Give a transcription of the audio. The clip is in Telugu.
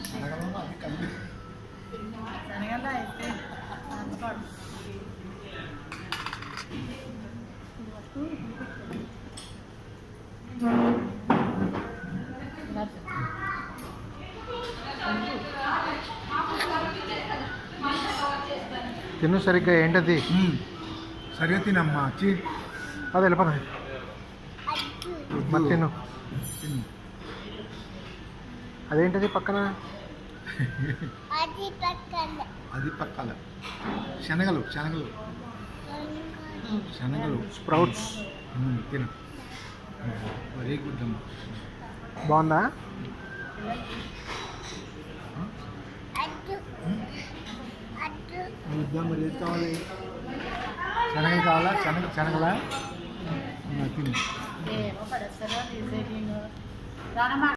శనగలు అయితే అందుకోడు. తిను సరిగ్గా ఏంటది సరిగ్గా తినమ్మా అది వెళ్ళిపోతుంది మరి తిను అదేంటది పక్కన అది పక్కల శనగలు శనగలు శనగలు స్ప్రౌట్స్ తిను వెరీ గుడ్ అమ్మా బాగుందా మరి ఏది కావాలి శనగలు కావాలా శనగలా తిను ఏమో పడేస్తారో తీసేయండి.